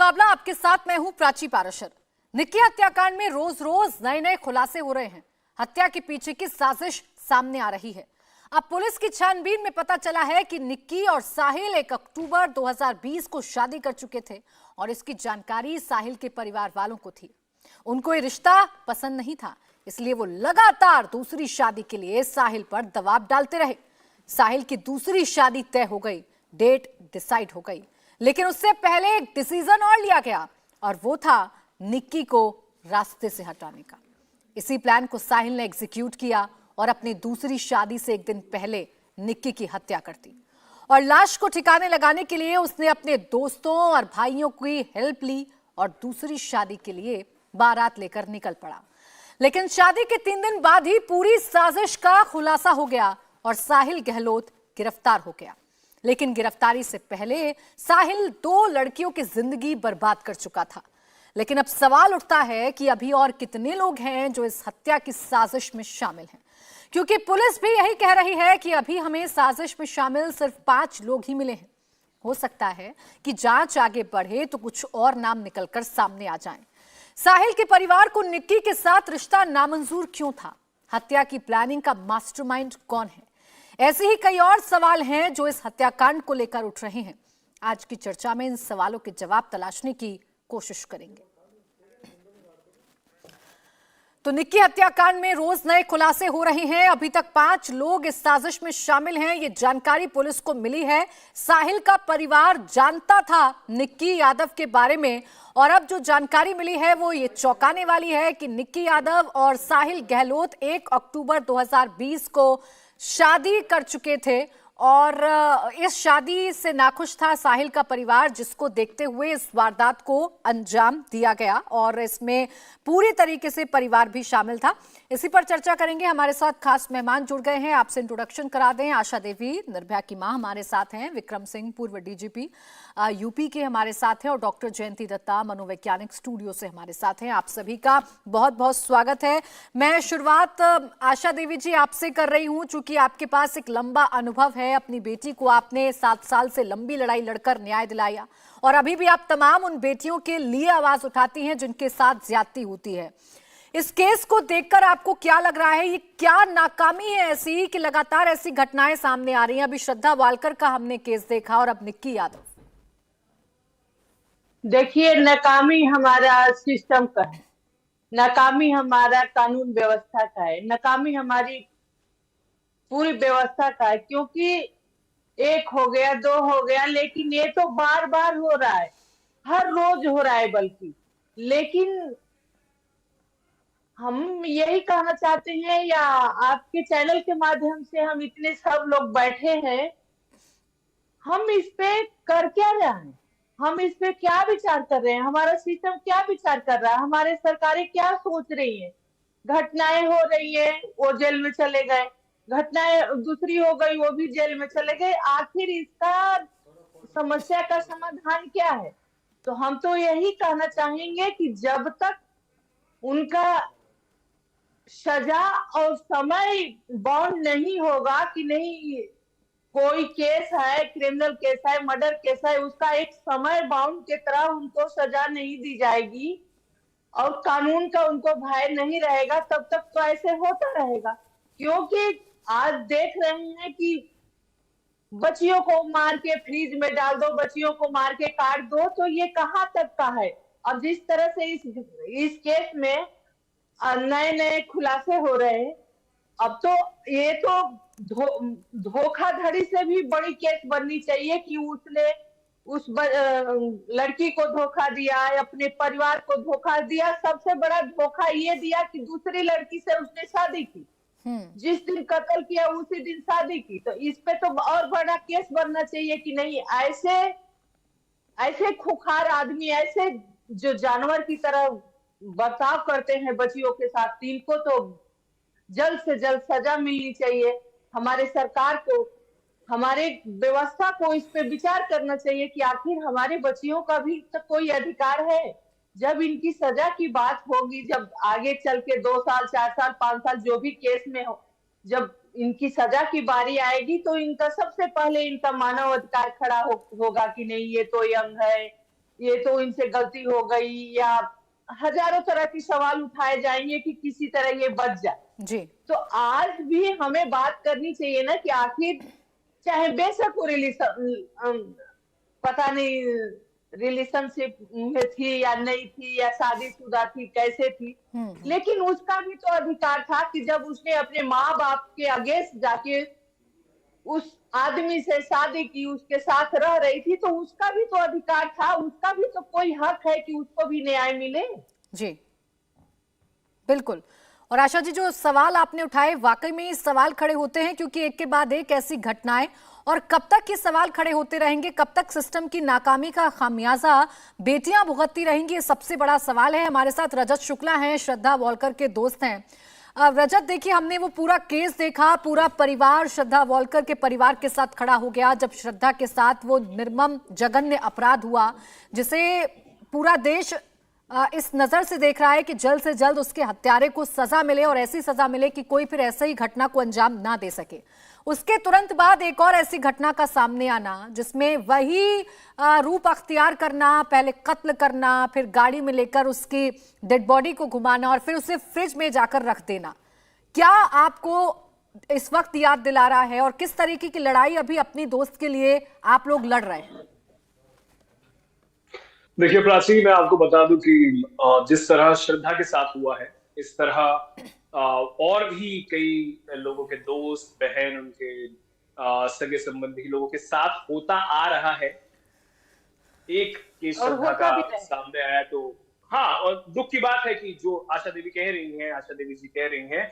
मुकाबला आपके साथ मैं हूं प्राची पाराशर। निक्की हत्याकांड में रोज रोज नए नए खुलासे हो रहे हैं। हत्या के पीछे की साजिश सामने आ रही है। अब पुलिस की छानबीन में पता चला है कि निक्की और साहिल 1 अक्टूबर 2020 को शादी कर चुके थे और इसकी जानकारी साहिल के परिवार वालों को थी। उनको ये रिश्ता पसंद नहीं था, इसलिए वो लगातार दूसरी शादी के लिए साहिल पर दबाव डालते रहे। साहिल की दूसरी शादी तय हो गई, डेट डिसाइड हो गई, लेकिन उससे पहले एक डिसीजन और लिया गया और वो था निक्की को रास्ते से हटाने का। इसी प्लान को साहिल ने एग्जीक्यूट किया और अपनी दूसरी शादी से एक दिन पहले निक्की की हत्या कर दी और लाश को ठिकाने लगाने के लिए उसने अपने दोस्तों और भाइयों की हेल्प ली और दूसरी शादी के लिए बारात लेकर निकल पड़ा। लेकिन शादी के 3 दिन बाद ही पूरी साजिश का खुलासा हो गया और साहिल गहलोत गिरफ्तार हो गया। लेकिन गिरफ्तारी से पहले साहिल 2 लड़कियों की जिंदगी बर्बाद कर चुका था। लेकिन अब सवाल उठता है कि अभी और कितने लोग हैं जो इस हत्या की साजिश में शामिल हैं, क्योंकि पुलिस भी यही कह रही है कि अभी हमें साजिश में शामिल सिर्फ 5 लोग ही मिले हैं। हो सकता है कि जांच आगे बढ़े तो कुछ और नाम निकलकर सामने आ जाएं। साहिल के परिवार को निक्की के साथ रिश्ता नामंजूर क्यों था? हत्या की प्लानिंग का मास्टरमाइंड कौन है? ऐसे ही कई और सवाल हैं जो इस हत्याकांड को लेकर उठ रहे हैं। आज की चर्चा में इन सवालों के जवाब तलाशने की कोशिश करेंगे। तो निक्की हत्याकांड में रोज नए खुलासे हो रहे हैं। अभी तक 5 लोग इस साजिश में शामिल हैं, ये जानकारी पुलिस को मिली है। साहिल का परिवार जानता था निक्की यादव के बारे में और अब जो जानकारी मिली है वो ये चौंकाने वाली है कि निक्की यादव और साहिल गहलोत 1 अक्टूबर 2020 को शादी कर चुके थे और इस शादी से नाखुश था साहिल का परिवार, जिसको देखते हुए इस वारदात को अंजाम दिया गया और इसमें पूरी तरीके से परिवार भी शामिल था। इसी पर चर्चा करेंगे। हमारे साथ खास मेहमान जुड़ गए हैं, आपसे इंट्रोडक्शन करा दें। आशा देवी, निर्भया की मां, हमारे साथ हैं। विक्रम सिंह, पूर्व डीजीपी यूपी के, हमारे साथ हैं और डॉक्टर जयंती दत्ता, मनोवैज्ञानिक, स्टूडियो से हमारे साथ हैं। आप सभी का बहुत बहुत स्वागत है। मैं शुरुआत आशा देवी जी आपसे कर रही हूं, चूंकि आपके पास एक लंबा अनुभव है। अपनी बेटी को आपने 7 साल से लंबी लड़ाई लड़कर न्याय दिलाया और अभी भी आप तमाम उन बेटियों के लिए आवाज उठाती हैं जिनके साथ ज्यादती होती है। इस केस को देखकर आपको क्या लग रहा है? ये क्या नाकामी है ऐसी कि लगातार ऐसी घटनाएं सामने आ रही हैं? अभी श्रद्धा वालकर का हमने केस देखा और अब निक्की यादव। देखिए, नाकामी हमारा सिस्टम का है, नाकामी हमारा कानून व्यवस्था का है, नाकामी हमारी पूरी व्यवस्था का है। क्योंकि 1 हो गया, 2 हो गया, लेकिन ये तो बार बार हो रहा है, हर रोज हो रहा है बल्कि। लेकिन हम यही कहना चाहते हैं, या आपके चैनल के माध्यम से हम इतने सब लोग बैठे हैं, हम इस पे कर क्या रहे हैं? हम इस पे क्या विचार कर रहे हैं? हमारा सिस्टम क्या विचार कर रहा है? हमारे सरकारें क्या सोच रही है? घटनाएं हो रही है, वो जेल में चले गए, घटनाएं दूसरी हो गई, वो भी जेल में चले गए। आखिर इसका समस्या का समाधान क्या है? तो हम तो यही कहना चाहेंगे कि जब तक उनका सजा और समय बाउंड नहीं होगा कि नहीं, कोई केस है, क्रिमिनल केस है, मर्डर केस है, उसका एक समय बाउंड के तरह उनको सजा नहीं दी जाएगी और कानून का उनको भय नहीं रहेगा, तब तक तो ऐसे होता रहेगा। क्योंकि आज देख रहे हैं कि बच्चियों को मार के फ्रीज में डाल दो, बच्चियों को मार के काट दो, तो ये कहाँ तक का है? अब जिस तरह से इस केस में नए नए खुलासे हो रहे हैं, अब तो ये तो धोखाधड़ी से भी बड़ी केस बननी चाहिए कि उसने उस लड़की को धोखा दिया, अपने परिवार को धोखा दिया। सबसे बड़ा धोखा ये दिया कि दूसरी लड़की से उसने शादी की, जिस दिन कत्ल किया उसी दिन शादी की। तो इस पे तो और बड़ा केस बनना चाहिए कि नहीं, ऐसे खुखार आदमी, ऐसे जो जानवर की तरह बर्ताव करते हैं बच्चियों के साथ, इनको तो जल्द से जल्द सजा मिलनी चाहिए। हमारे सरकार को, हमारे व्यवस्था को इस पे विचार करना चाहिए कि आखिर हमारे बच्चियों का भी तो कोई अधिकार है। जब इनकी सजा की बात होगी, जब आगे चल के 2 साल, 4 साल, 5 साल जो भी केस में हो, जब इनकी सजा की बारी आएगी तो इनका सबसे पहले इनका मानव अधिकार खड़ा होगा कि नहीं, ये तो यंग है, ये तो इनसे गलती हो गई, या हजारों तरह के सवाल उठाए जाएंगे कि किसी तरह ये बच जाए। जी। तो आज भी हमें बात करनी चाहिए ना कि आखिर चाहे बेशक वो पता नहीं रिलेशनशिप में थी या नहीं थी, या शादीशुदा थी, कैसे थी, लेकिन उसका भी तो अधिकार था कि जब उसने अपने माँ बाप के अगेंस्ट जाके उस आदमी से शादी की, उसके साथ रह रही थी, तो उसका भी तो अधिकार था, उसका भी तो कोई हक है कि उसको भी न्याय मिले। जी बिल्कुल। और आशा जी, जो सवाल आपने उठाए वाकई में सवाल खड़े होते हैं, क्योंकि एक के बाद एक ऐसी घटनाएं, और कब तक ये सवाल खड़े होते रहेंगे, कब तक सिस्टम की नाकामी का खामियाजा बेटियां भुगतती रहेंगी, ये सबसे बड़ा सवाल है। हमारे साथ रजत शुक्ला हैं, श्रद्धा वॉलकर के दोस्त हैं। रजत, देखिए, हमने वो पूरा केस देखा, पूरा परिवार श्रद्धा वॉलकर के परिवार के साथ खड़ा हो गया जब श्रद्धा के साथ वो निर्मम जघन्य अपराध हुआ, जिसे पूरा देश इस नजर से देख रहा है कि जल्द से जल्द उसके हत्यारे को सजा मिले, और ऐसी सजा मिले कि कोई फिर ऐसे ही घटना को अंजाम ना दे सके। उसके तुरंत बाद एक और ऐसी घटना का सामने आना, जिसमें वही रूप अख्तियार करना, पहले कत्ल करना, फिर गाड़ी में लेकर उसकी डेड बॉडी को घुमाना और फिर उसे फ्रिज में जाकर रख देना। क्या आपको इस वक्त याद दिला रहा है, और किस तरीके की लड़ाई अभी अपनी दोस्त के लिए आप लोग लड़ रहे हैं? देखिए प्राची, मैं आपको बता दूं कि जिस तरह श्रद्धा के साथ हुआ है, इस तरह और भी कई लोगों के दोस्त, बहन, उनके सगे संबंधी लोगों के साथ होता आ रहा है। एक केस श्रद्धा का सामने आया तो हाँ, और दुख की बात है कि जो आशा देवी जी कह रही हैं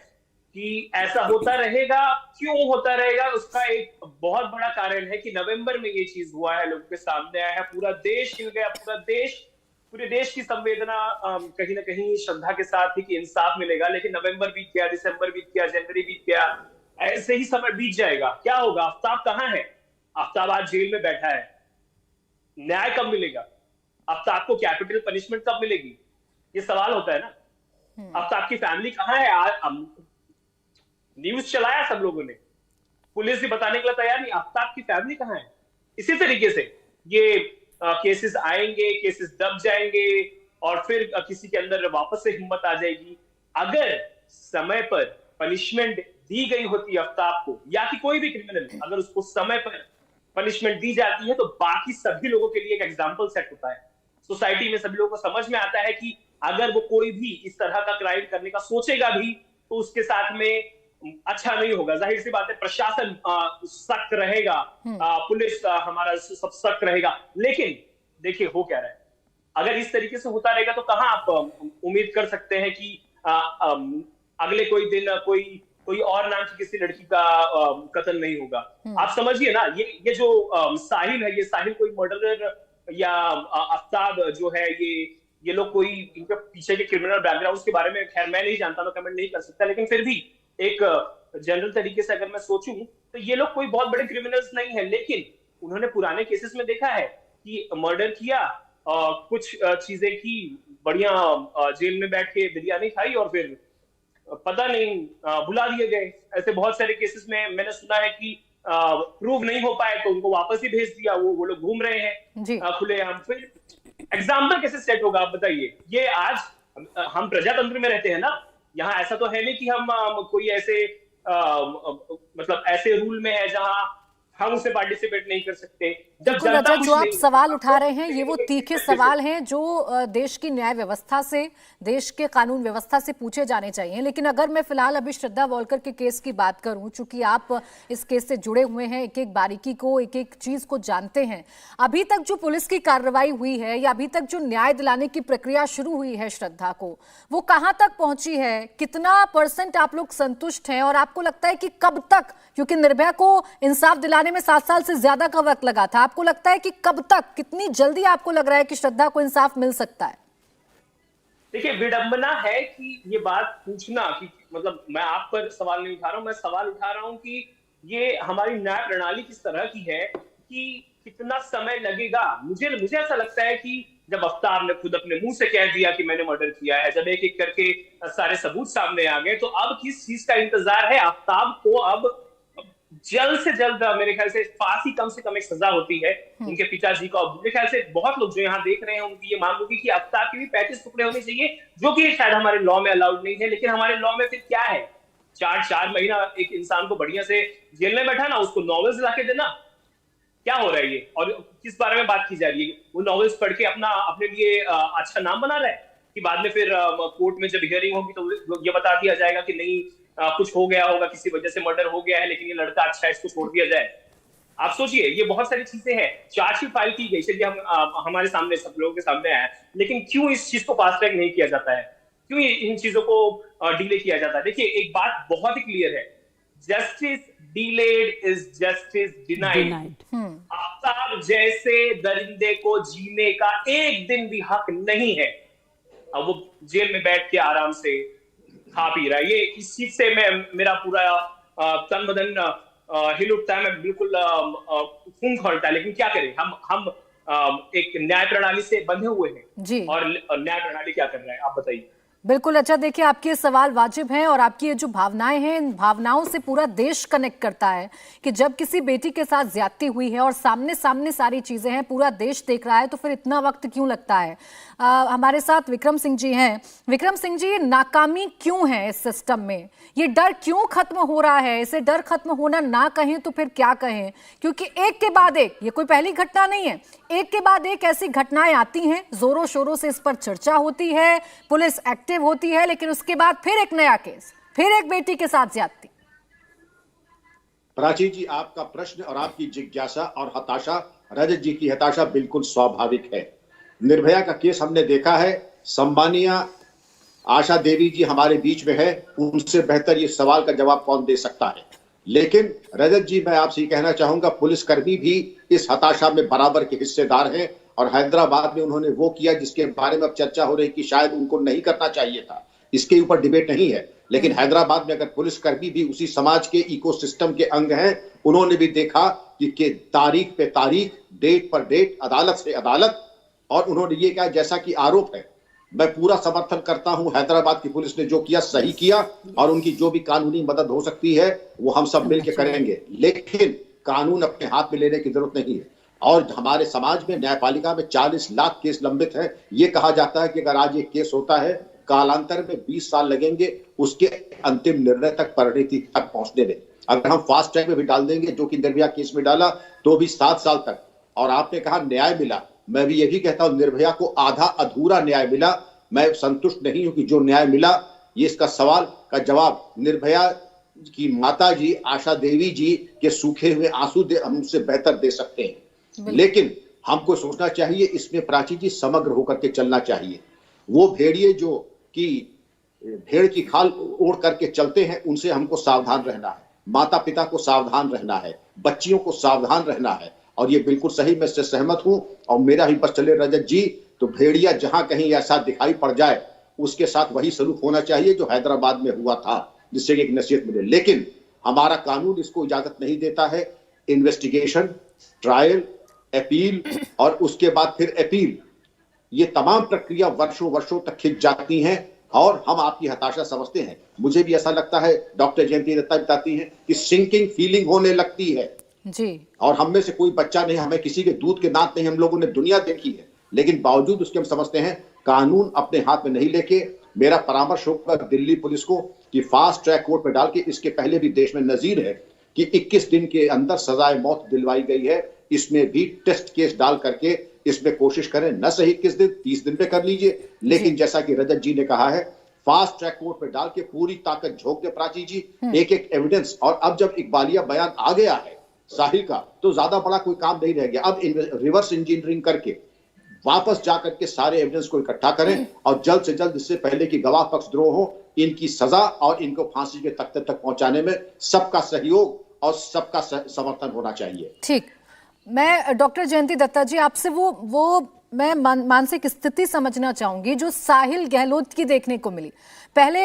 कि ऐसा होता रहेगा। क्यों होता रहेगा, उसका एक बहुत बड़ा कारण है कि नवंबर में ये चीज हुआ है, लोगों के सामने आया है, पूरा देश हिल गया, पूरे देश की संवेदना कहीं ना कहीं श्रद्धा के साथ थी कि इंसाफ मिलेगा। लेकिन नवंबर बीत गया, दिसंबर बीत गया, जनवरी बीत गया, ऐसे ही समय बीत जाएगा। क्या होगा? आफ्ताब कहाँ है? आफ्ताब आज जेल में बैठा है। न्याय कब मिलेगा? आफ्ताब को कैपिटल पनिशमेंट कब मिलेगी? ये सवाल होता है ना। आफ्ताब की फैमिली कहाँ है? आज न्यूज चलाया सब लोगों ने, पुलिस भी बताने के लिए तैयार नहीं, आफ्ताब की फैमिली कहाँ है? इसी तरीके से ये केसेस आएंगे, केसेस दब जाएंगे, और फिर किसी के अंदर वापस से हिम्मत आ जाएगी। अगर समय पर पनिशमेंट दी गई होती आफ्ताब को, या कि कोई भी क्रिमिनल, अगर उसको समय पर पनिशमेंट दी जाती है, तो बाकी सभी लोगों के लिए एक एग्जाम्पल सेट होता है। सोसाइटी में सभी लोगों को समझ में आता है कि अगर वो कोई भी इस तरह का क्राइम करने का सोचेगा भी, तो उसके साथ में अच्छा नहीं होगा। जाहिर सी बात है, प्रशासन सख्त रहेगा, पुलिस हमारा सब सख्त रहेगा। लेकिन देखिए हो क्या रहा है, अगर इस तरीके से होता रहेगा तो कहां आप उम्मीद कर सकते हैं कि अगले कोई दिन कोई और नाम की किसी लड़की का कत्ल नहीं होगा। आप समझिए ना, ये जो साहिल है, ये साहिल कोई मर्डरर या आफ्ताब जो है, ये लोग कोई इनके पीछे के क्रिमिनल बैकग्राउंड के बारे में खैर मैं नहीं जानता, मैं कमेंट नहीं कर सकता, लेकिन फिर भी एक जनरल तरीके से अगर मैं सोचूं तो ये लोग कोई बहुत बड़े क्रिमिनल्स नहीं है। लेकिन उन्होंने पुराने केसेस में देखा है कि मर्डर किया, कुछ चीजें की, बढ़िया जेल में बैठ के बिरयानी खाई, और फिर पता नहीं बुला दिए गए। ऐसे बहुत सारे केसेस में मैंने सुना है कि प्रूव नहीं हो पाए तो उनको वापस ही भेज दिया, वो लोग घूम रहे हैं खुलेआम। फिर एग्जाम्पल कैसे सेट होगा आप बताइए? ये आज हम प्रजातंत्र में रहते हैं ना, यहाँ ऐसा तो है नहीं कि हम कोई ऐसे मतलब ऐसे रूल में है जहां हम उसे पार्टिसिपेट नहीं कर सकते। बिल्कुल रजत, जो आप सवाल उठा रहे हैं ये वो तीखे सवाल हैं जो देश की न्याय व्यवस्था से, देश के कानून व्यवस्था से पूछे जाने चाहिए। लेकिन अगर मैं फिलहाल अभी श्रद्धा वॉलकर के केस की बात करूं, चूंकि आप इस केस से जुड़े हुए हैं, एक एक बारीकी को, एक एक चीज को जानते हैं, अभी तक जो पुलिस की कार्रवाई हुई है या अभी तक जो न्याय दिलाने की प्रक्रिया शुरू हुई है श्रद्धा को, वो कहां तक पहुंची है? कितना % आप लोग संतुष्ट हैं? और आपको लगता है कि कब तक, क्योंकि निर्भया को इंसाफ दिलाने में 7 साल से ज्यादा का वक्त लगा था, आपको लगता है कि कब तक, कितनी जल्दी आपको लग रहा है कि श्रद्धा को इंसाफ मिल सकता है? देखिए, विडंबना है कि ये बात पूछना कि मतलब मैं आप पर सवाल नहीं उठा रहा हूं, मैं सवाल उठा रहा हूं कि ये हमारी न्याय प्रणाली किस तरह की है कि कितना समय लगेगा। मुझे ऐसा लगता है कि जब आफ्ताब ने खुद अपने मुंह से कह दिया कि मैंने मर्डर किया है, जब एक एक करके सारे सबूत सामने आ गए, तो अब किस चीज का इंतजार है? आफ्ताब को अब जल्द से जल्द मेरे ख्याल से फांसी कम से कम एक सजा होती है उनके पिताजी को। मेरे ख्याल से बहुत लोग जो यहाँ देख रहे हैं उनकी ये मांग होगी कि आफ्ताब की भी 35 टुकड़े होने चाहिए, जो कि शायद हमारे लॉ में अलाउड नहीं है। लेकिन हमारे लॉ में फिर क्या है, 4 महीना एक इंसान को बढ़िया से जेल में बैठाना, उसको नॉवेल्स लाके देना, क्या हो रहा है ये? और किस बारे में बात की जा रही है? वो नॉवेल्स पढ़ के अपने लिए अच्छा नाम बना रहा है कि बाद में फिर कोर्ट में जब हियरिंग होगी तो ये बता दिया जाएगा कि नहीं, कुछ हो गया होगा, किसी वजह से मर्डर हो गया है, लेकिन ये लड़का अच्छा है, इसको छोड़ दिया जाए। आप सोचिए, ये बहुत सारी चीजें हैं। चार्जशीट फाइल की गई, चलिए हम हमारे सामने सब लोगों के सामने आया, लेकिन क्यों इस चीज को फास्ट ट्रैक नहीं किया जाता है? क्यों इन चीजों को डिले किया जाता है? देखिए, एक बात बहुत ही क्लियर है, justice delayed is justice denied. Aftab जैसे दरिंदे को जीने का एक दिन भी हक नहीं है। अब वो जेल में बैठ के आराम से खा पी रहा है। ये इस चीज से मेरा पूरा तन बदन हिल उठता है, मैं बिल्कुल खून खौलता है। लेकिन क्या करें, हम एक न्याय प्रणाली से बंधे हुए हैं जी। और न्याय प्रणाली क्या कर रहा है, आप बताइए। बिल्कुल, अच्छा देखिए, आपके सवाल वाजिब हैं और आपकी ये जो भावनाएं हैं, इन भावनाओं से पूरा देश कनेक्ट करता है कि जब किसी बेटी के साथ ज्यादती हुई है और सामने सामने सारी चीजें हैं, पूरा देश देख रहा है, तो फिर इतना वक्त क्यों लगता है? हमारे साथ विक्रम सिंह जी हैं। विक्रम सिंह जी, ये नाकामी क्यों है इस सिस्टम में? ये डर क्यों खत्म हो रहा है? इसे डर खत्म होना ना कहें तो फिर क्या कहें? क्योंकि एक के बाद एक, ये कोई पहली घटना नहीं है, एक के बाद एक ऐसी घटनाएं आती हैं, जोरों शोरों से इस पर चर्चा होती है, पुलिस एक्टिव होती है, लेकिन उसके बाद फिर एक नया केस, फिर एक बेटी के साथ ज्यादती। प्राची जी, आपका प्रश्न और आपकी जिज्ञासा और हताशा, रजत जी की हताशा बिल्कुल स्वाभाविक है। निर्भया का केस हमने देखा है, सम्मानीय आशा देवी जी हमारे बीच में है, उनसे बेहतर ये सवाल का जवाब कौन दे सकता है। लेकिन रजत जी, मैं आपसे कहना चाहूंगा, पुलिसकर्मी भी इस हताशा में बराबर के हिस्सेदार हैं और हैदराबाद में उन्होंने वो किया जिसके बारे में अब चर्चा हो रही कि शायद उनको नहीं करना चाहिए था। इसके ऊपर डिबेट नहीं है, लेकिन हैदराबाद में अगर पुलिसकर्मी भी उसी समाज के इकोसिस्टम के अंग हैं, उन्होंने भी देखा कि तारीख पे तारीख, डेट पर डेट, अदालत से अदालत, और उन्होंने ये कहा जैसा कि आरोप है। मैं पूरा समर्थन करता हूं, हैदराबाद की पुलिस ने जो किया सही किया और उनकी जो भी कानूनी मदद हो सकती है वो हम सब मिलकर करेंगे, लेकिन कानून अपने हाथ में लेने की जरूरत नहीं है। और हमारे समाज में, न्यायपालिका में 40 लाख केस लंबित हैं। ये कहा जाता है कि अगर आज एक केस होता है, कालांतर में 20 साल लगेंगे उसके अंतिम निर्णय तक, परिणति तक पहुंचने में। अगर हम फास्ट ट्रैक में भी डाल देंगे, जो कि निर्भया केस में डाला, तो भी 7 साल तक। और आपने कहा न्याय मिला, मैं भी यही कहता हूं, निर्भया को आधा अधूरा न्याय मिला। मैं संतुष्ट नहीं हूं कि जो न्याय मिला, ये इसका सवाल का जवाब निर्भया की माता जी आशा देवी जी के सूखे हुए आंसू हमसे बेहतर दे सकते हैं। लेकिन हमको सोचना चाहिए, इसमें प्राची जी समग्र होकर के चलना चाहिए। वो भेड़िए जो कि भेड़ की खाल ओढ़ करके चलते हैं, उनसे हमको सावधान रहना है, माता पिता को सावधान रहना है, बच्चियों को सावधान रहना है। और ये बिल्कुल सही, मैं इससे सहमत हूं। और मेरा ही बस चले रजत जी, तो भेड़िया जहां कहीं ऐसा दिखाई पड़ जाए, उसके साथ वही सलूक होना चाहिए जो हैदराबाद में हुआ था, जिससे एक नसीहत मिले। लेकिन हमारा कानून इसको इजाजत नहीं देता है। इन्वेस्टिगेशन, ट्रायल, अपील और उसके बाद फिर अपील, ये तमाम प्रक्रिया वर्षों वर्षों तक खिंच जाती हैं और हम आपकी हताशा समझते हैं। मुझे भी ऐसा लगता है, डॉक्टर जयंती दत्ता बताती हैं कि सिंकिंग फीलिंग होने लगती है जी। और हम में से कोई बच्चा नहीं, हमें किसी के दूध के दांत नहीं, हम लोगों ने दुनिया देखी है, लेकिन बावजूद उसके हम समझते हैं कानून अपने हाथ में नहीं लेके। मेरा परामर्श होगा दिल्ली पुलिस को कि फास्ट ट्रैक कोर्ट में डाल के, इसके पहले भी देश में नजीर है कि 21 दिन के अंदर सजाए मौत दिलवाई गई है, इसमें भी टेस्ट केस डाल करके इसमें कोशिश करें, न सही 21 दिन, 30 दिन पे कर लीजिए। लेकिन जैसा कि रजत जी ने कहा है, फास्ट ट्रैक कोर्ट में डाल के पूरी ताकत झोंक दे प्राची जी, एक एक एविडेंस। और अब जब इकबालिया बयान आ गया है साहिल का, तो ज्यादा बड़ा कोई काम नहीं रह गया। अब रिवर्स इंजीनियरिंग करके वापस जाकर के सारे एविडेंस को इकट्ठा करें और जल्द से जल्द, इससे पहले कि गवाह पक्ष द्रोह हो, इनकी सजा और इनको फांसी के तख्ते तक पहुंचाने में सबका सहयोग और सबका समर्थन होना चाहिए। ठीक, मैं डॉक्टर जयंती दत्ता जी आपसे वो मैं मानसिक स्थिति समझना चाहूंगी जो साहिल गहलोत की देखने को मिली। पहले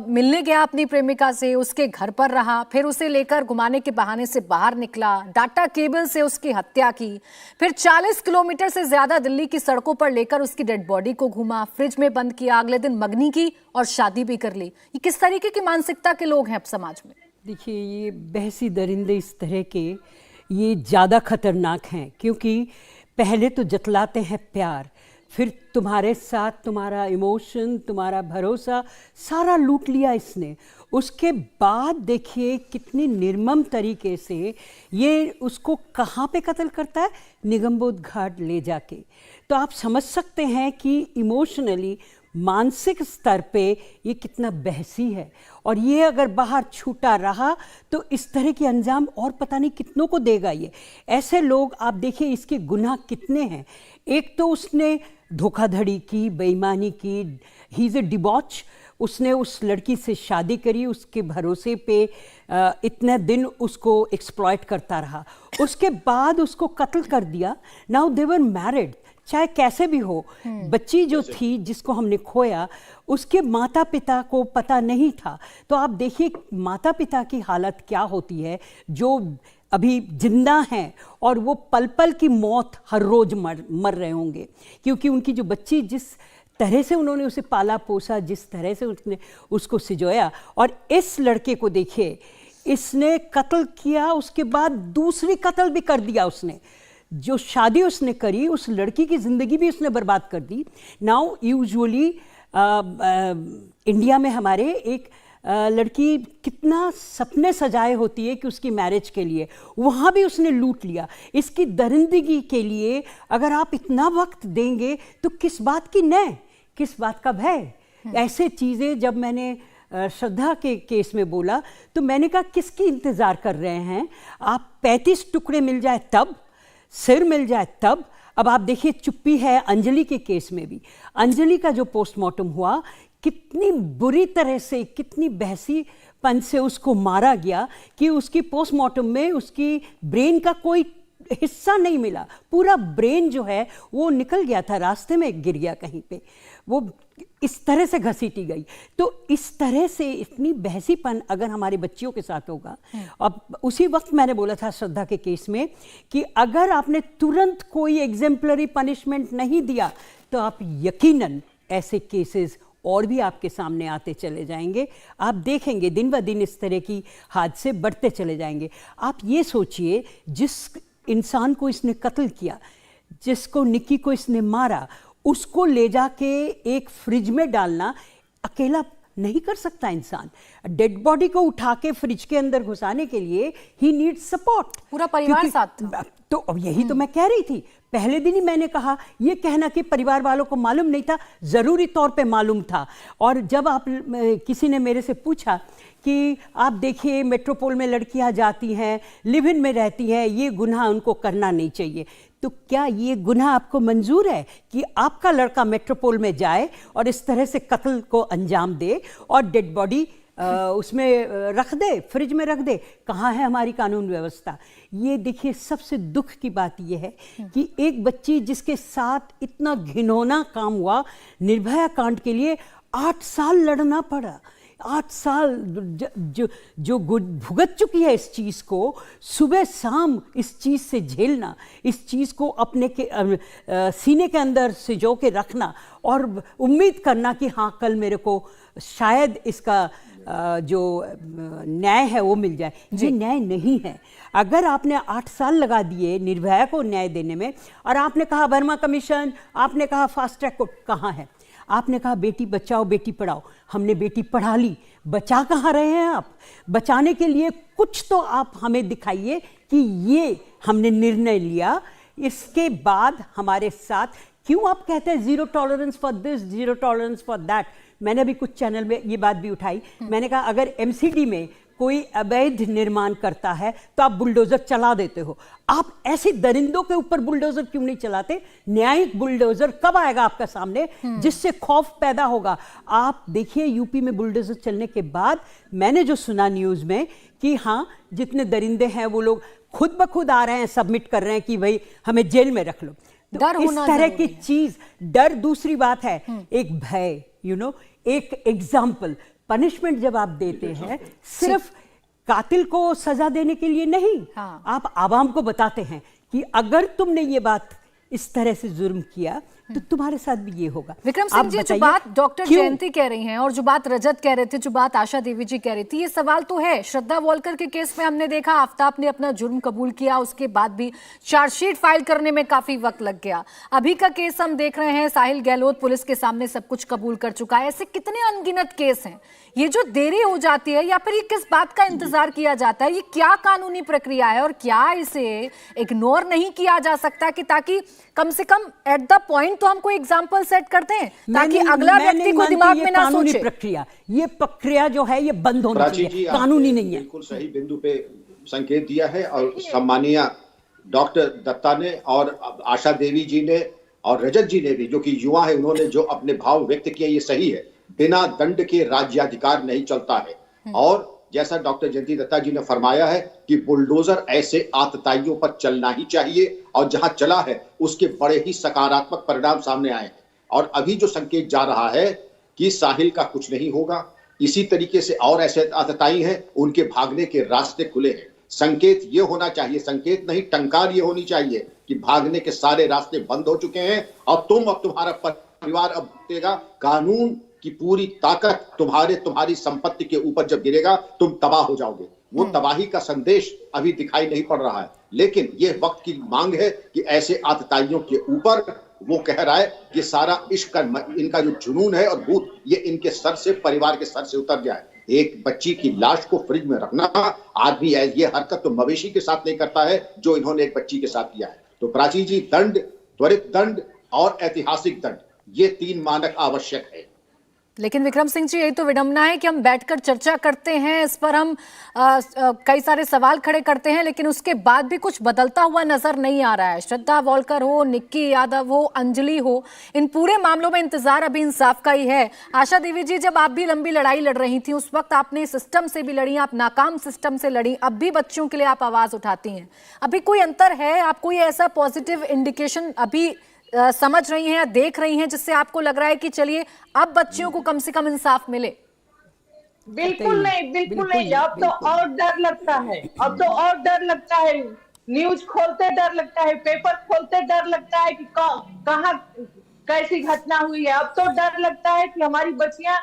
मिलने गया अपनी प्रेमिका से, उसके घर पर रहा, फिर उसे लेकर घुमाने के बहाने से बाहर निकला, डाटा केबल से उसकी हत्या की, फिर 40 किलोमीटर से ज्यादा दिल्ली की सड़कों पर लेकर उसकी डेड बॉडी को घुमा, फ्रिज में बंद किया, अगले दिन मंगनी की और शादी भी कर ली। ये किस तरीके की मानसिकता के लोग हैं अब समाज में? देखिए, ये बहसी दरिंदे इस तरह के ये ज़्यादा खतरनाक हैं, क्योंकि पहले तो जतलाते हैं प्यार, फिर तुम्हारे साथ तुम्हारा इमोशन, तुम्हारा भरोसा सारा लूट लिया इसने। उसके बाद देखिए कितनी निर्मम तरीके से ये उसको कहाँ पे कत्ल करता है, निगमबोध घाट ले जाके। तो आप समझ सकते हैं कि इमोशनली, मानसिक स्तर पे ये कितना बहसी है। और ये अगर बाहर छूटा रहा तो इस तरह के अंजाम और पता नहीं कितनों को देगा ये। ऐसे लोग आप देखिए इसके गुनाह कितने हैं। एक तो उसने धोखाधड़ी की, बेईमानी की, ही इज़ ए डिबॉच। उसने उस लड़की से शादी करी, उसके भरोसे पे इतने दिन उसको एक्सप्लॉइट करता रहा, उसके बाद उसको कत्ल कर दिया। नाउ दे वर मैरिड, चाहे कैसे भी हो। बच्ची जो थी जिसको हमने खोया, उसके माता पिता को पता नहीं था। तो आप देखिए माता पिता की हालत क्या होती है जो अभी जिंदा हैं, और वो पल पल की मौत हर रोज मर रहे होंगे, क्योंकि उनकी जो बच्ची जिस तरह से उन्होंने उसे पाला पोसा, जिस तरह से उसने उसको सिजोया। और इस लड़के को देखिए, इसने कत्ल किया, उसके बाद दूसरी कत्ल भी कर दिया उसने। जो शादी उसने करी, उस लड़की की ज़िंदगी भी उसने बर्बाद कर दी। नाउ यूजुअली इंडिया में हमारे एक लड़की कितना सपने सजाए होती है कि उसकी मैरिज के लिए, वहाँ भी उसने लूट लिया। इसकी दरिंदगी के लिए अगर आप इतना वक्त देंगे तो किस बात की न्याय, किस बात का भय। ऐसे चीज़ें जब मैंने श्रद्धा के केस में बोला तो मैंने कहा किसकी इंतज़ार कर रहे हैं आप? 35 टुकड़े मिल जाए तब, सिर मिल जाए तब। अब आप देखिए चुप्पी है अंजलि के केस में भी। अंजलि का जो पोस्टमार्टम हुआ, कितनी बुरी तरह से, कितनी बहसीपन से उसको मारा गया कि उसकी पोस्टमार्टम में उसकी ब्रेन का कोई हिस्सा नहीं मिला। पूरा ब्रेन जो है वो निकल गया था, रास्ते में गिर गया कहीं पे, वो इस तरह से घसीटी गई। तो इस तरह से इतनी बहसीपन अगर हमारी बच्चियों के साथ होगा। अब उसी वक्त मैंने बोला था श्रद्धा के केस में कि अगर आपने तुरंत कोई एग्जेम्पलरी पनिशमेंट नहीं दिया तो आप यकीनन ऐसे केसेस और भी आपके सामने आते चले जाएंगे। आप देखेंगे दिन ब दिन इस तरह की हादसे बढ़ते चले जाएंगे। आप ये सोचिए, जिस इंसान को इसने कत्ल किया, जिसको निक्की को इसने मारा, उसको ले जाके एक फ्रिज में डालना अकेला नहीं कर सकता इंसान। डेड बॉडी को उठा के फ्रिज के अंदर घुसाने के लिए ही नीड्स सपोर्ट, पूरा परिवार साथ था। तो अब यही तो मैं कह रही थी, पहले दिन ही मैंने कहा, ये कहना कि परिवार वालों को मालूम नहीं था, ज़रूरी तौर पे मालूम था। और जब आप किसी ने मेरे से पूछा कि आप देखिए मेट्रोपोल में लड़कियां जाती हैं, लिव इन में रहती हैं, ये गुनाह उनको करना नहीं चाहिए, तो क्या ये गुनाह आपको मंजूर है कि आपका लड़का मेट्रोपोल में जाए और इस तरह से कत्ल को अंजाम दे और डेड बॉडी उसमें रख दे, फ्रिज में रख दे? कहाँ है हमारी कानून व्यवस्था? ये देखिए सबसे दुख की बात ये है कि एक बच्ची जिसके साथ इतना घिनौना काम हुआ, निर्भया कांड के लिए 8 साल लड़ना पड़ा। 8 साल जो भुगत चुकी है इस चीज़ को, सुबह शाम इस चीज़ से झेलना, इस चीज़ को अपने सीने के अंदर सिजो के रखना और उम्मीद करना कि हाँ कल मेरे को शायद इसका जो न्याय है वो मिल जाए। ये न्याय नहीं है। अगर आपने 8 साल लगा दिए निर्भया को न्याय देने में, और आपने कहा वर्मा कमीशन, आपने कहा फास्ट ट्रैक कोर्ट, कहाँ है? आपने कहा बेटी बचाओ बेटी पढ़ाओ, हमने बेटी पढ़ा ली, बचा कहाँ रहे हैं आप? बचाने के लिए कुछ तो आप हमें दिखाइए कि ये हमने निर्णय लिया। इसके बाद हमारे साथ क्यों आप कहते हैं zero tolerance for this, zero tolerance for that? मैंने अभी कुछ चैनल में ये बात भी उठाई। मैंने कहा अगर एमसीडी में कोई अवैध निर्माण करता है तो आप बुलडोजर चला देते हो, आप ऐसे दरिंदों के ऊपर बुलडोजर क्यों नहीं चलाते? न्यायिक बुलडोजर कब आएगा आपका सामने जिससे खौफ पैदा होगा? आप देखिए यूपी में बुलडोजर चलने के बाद मैंने जो सुना न्यूज़ में कि हाँ जितने दरिंदे हैं वो लोग खुद ब खुद आ रहे हैं, सबमिट कर रहे हैं कि भाई हमें जेल में रख लो। डर इस होना तरह जरूरी की है। चीज, डर दूसरी बात है, एक भय, एक एग्जाम्पल। पनिशमेंट जब आप देते हैं सिर्फ कातिल को सजा देने के लिए नहीं, हाँ। आप आवाम को बताते हैं कि अगर तुमने ये बात इस तरह से जुर्म किया तो तुम्हारे साथ भी ये होगा। विक्रम आप सिंह जी, जो बताइए, बात डॉक्टर क्यों? जयंती कह रही हैं और जो बात रजत कह रहे थे, जो बात आशा देवी जी कह रही थी, ये सवाल तो है। श्रद्धा वॉलकर के केस में हमने देखा आफ्ताब ने अपना जुर्म कबूल किया, उसके बाद भी चार्जशीट फाइल करने में काफी वक्त लग गया। अभी का केस हम देख रहे हैं, साहिल गहलोत पुलिस के सामने सब कुछ कबूल कर चुका है। ऐसे कितने अनगिनत केस हैं। ये जो देरी हो जाती है या फिर ये किस बात का इंतजार किया जाता है, ये क्या कानूनी प्रक्रिया है और क्या इसे इग्नोर नहीं किया जा सकता कि ताकि कम से कम एट द पॉइंट तो हम कोई एग्जांपल सेट करते हैं ताकि अगला व्यक्ति को दिमाग में ना सोचे। प्रक्रिया, ये प्रक्रिया जो है ये बंद होनी चाहिए, कानूनी नहीं है। बिल्कुल सही बिंदु पे संकेत दिया है और सम्मानीय डॉक्टर दत्ता ने और आशा देवी जी ने और रजत जी ने भी, जो कि युवा है, उन्होंने जो अपने भाव व्यक्त किए, ये सही है। बिना दंड के राज्याधिकार नहीं चलता है। और जैसा डॉक्टर जयंती दत्ता जी ने फरमाया है कि बुलडोजर ऐसे आतताइयों पर चलना ही चाहिए और जहां चला है उसके बड़े ही सकारात्मक परिणाम सामने आए हैं। और अभी जो संकेत जा रहा है कि साहिल का कुछ नहीं होगा, इसी तरीके से और ऐसे आतताई हैं, उनके भागने के रास्ते खुले हैं। संकेत ये होना चाहिए, संकेत नहीं टंकार ये होनी चाहिए कि भागने के सारे रास्ते बंद हो चुके हैं और तुम्हारा परिवार अब भुगतेगा। कानून की पूरी ताकत तुम्हारी संपत्ति के ऊपर जब गिरेगा तुम तबाह हो जाओगे। वो तबाही का संदेश अभी दिखाई नहीं पड़ रहा है, लेकिन ये वक्त की मांग है कि ऐसे आतताइयों के ऊपर वो कह रहा है कि सारा इश्क इनका जो जुनून है और भूत, ये इनके सर से, परिवार के सर से उतर जाए। एक बच्ची की लाश को फ्रिज में रखना, आदमी ये हरकत तो मवेशी के साथ नहीं करता है जो इन्होंने एक बच्ची के साथ किया है। तो प्राची जी, दंड, त्वरित दंड और ऐतिहासिक दंड, ये 3 मानक आवश्यक है। लेकिन विक्रम सिंह जी, यही तो विडंबना है कि हम बैठकर चर्चा करते हैं, इस पर हम कई सारे सवाल खड़े करते हैं, लेकिन उसके बाद भी कुछ बदलता हुआ नजर नहीं आ रहा है। श्रद्धा वॉलकर हो, निक्की यादव हो, अंजलि हो, इन पूरे मामलों में इंतजार अभी इंसाफ का ही है। आशा देवी जी, जब आप भी लंबी लड़ाई लड़ रही थी, उस वक्त आपने सिस्टम से भी लड़ी, आप नाकाम सिस्टम से लड़ी, अब भी बच्चियों के लिए आप आवाज उठाती हैं। अभी कोई अंतर है? आप कोई ऐसा पॉजिटिव इंडिकेशन अभी समझ रही हैं या देख रही हैं जिससे आपको लग रहा है कि चलिए अब बच्चियों को कम से कम इंसाफ मिले? बिल्कुल नहीं, बिल्कुल नहीं। अब तो और डर लगता है, अब तो और डर लगता है। न्यूज खोलते डर लगता है, पेपर खोलते डर लगता है कि कहाँ कैसी घटना हुई है। अब तो डर लगता है कि हमारी बच्चियां,